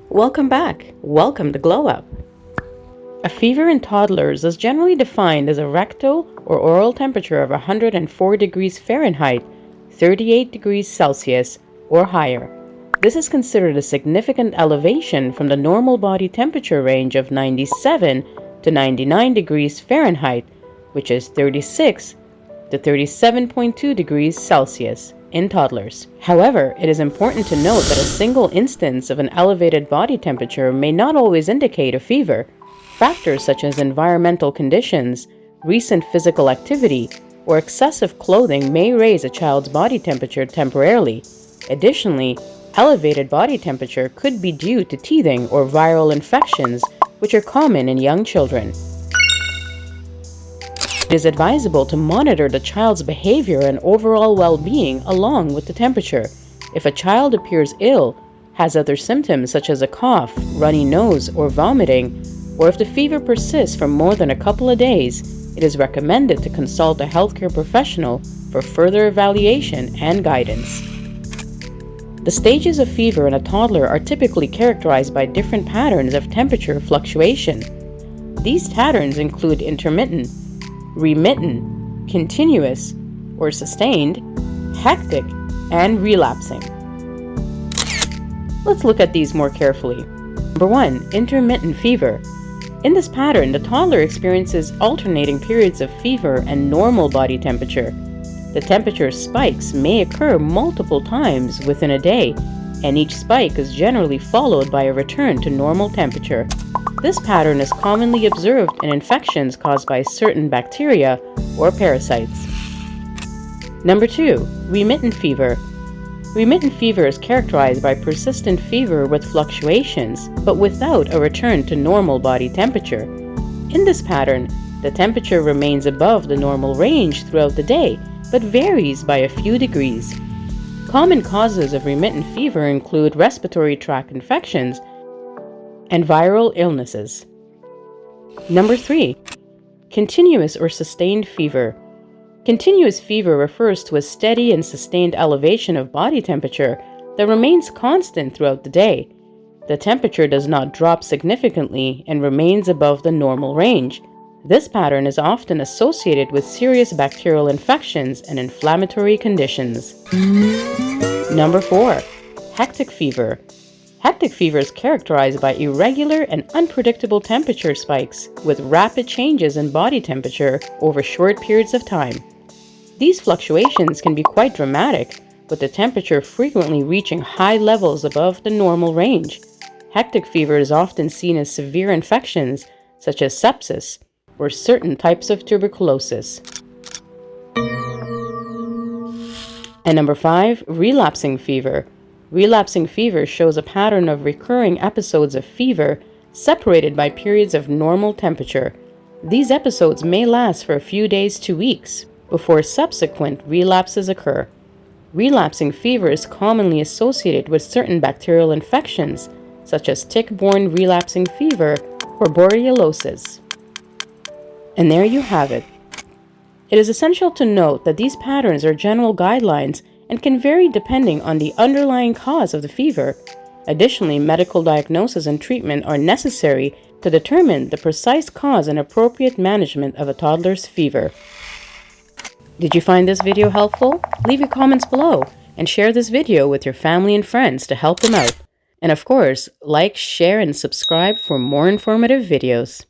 Welcome back. Welcome to Glow Up. A fever in toddlers is generally defined as a rectal or oral temperature of 104 degrees Fahrenheit, 38 degrees Celsius, or higher. This is considered a significant elevation from the normal body temperature range of 97 to 99 degrees Fahrenheit, which is 36 to 37.2 degrees Celsius in toddlers. However, it is important to note that a single instance of an elevated body temperature may not always indicate a fever. Factors such as environmental conditions, recent physical activity, or excessive clothing may raise a child's body temperature temporarily. Additionally, elevated body temperature could be due to teething or viral infections, which are common in young children. It is advisable to monitor the child's behavior and overall well-being along with the temperature. If a child appears ill, has other symptoms such as a cough, runny nose, or vomiting, or if the fever persists for more than a couple of days, it is recommended to consult a healthcare professional for further evaluation and guidance. The stages of fever in a toddler are typically characterized by different patterns of temperature fluctuation. These patterns include intermittent, remittent, continuous or sustained, hectic, and relapsing. Let's look at these more carefully. Number 1. Intermittent fever. In this pattern, the toddler experiences alternating periods of fever and normal body temperature. The temperature spikes may occur multiple times within a day, and each spike is generally followed by a return to normal temperature. This pattern is commonly observed in infections caused by certain bacteria or parasites. Number 2. Remittent fever. Remittent fever is characterized by persistent fever with fluctuations, but without a return to normal body temperature. In this pattern, the temperature remains above the normal range throughout the day, but varies by a few degrees. Common causes of remittent fever include respiratory tract infections and viral illnesses. Number 3. Continuous or sustained fever. Continuous fever refers to a steady and sustained elevation of body temperature that remains constant throughout the day. The temperature does not drop significantly and remains above the normal range. This pattern is often associated with serious bacterial infections and inflammatory conditions. Number 4. Hectic fever. Hectic fever is characterized by irregular and unpredictable temperature spikes with rapid changes in body temperature over short periods of time. These fluctuations can be quite dramatic, with the temperature frequently reaching high levels above the normal range. Hectic fever is often seen as severe infections such as sepsis or certain types of tuberculosis. And number 5, relapsing fever. Relapsing fever shows a pattern of recurring episodes of fever separated by periods of normal temperature. These episodes may last for a few days to weeks before subsequent relapses occur. Relapsing fever is commonly associated with certain bacterial infections, such as tick-borne relapsing fever or borreliosis. And there you have it. It is essential to note that these patterns are general guidelines and can vary depending on the underlying cause of the fever. Additionally, medical diagnosis and treatment are necessary to determine the precise cause and appropriate management of a toddler's fever. Did you find this video helpful? Leave your comments below and share this video with your family and friends to help them out. And of course, like, share, and subscribe for more informative videos.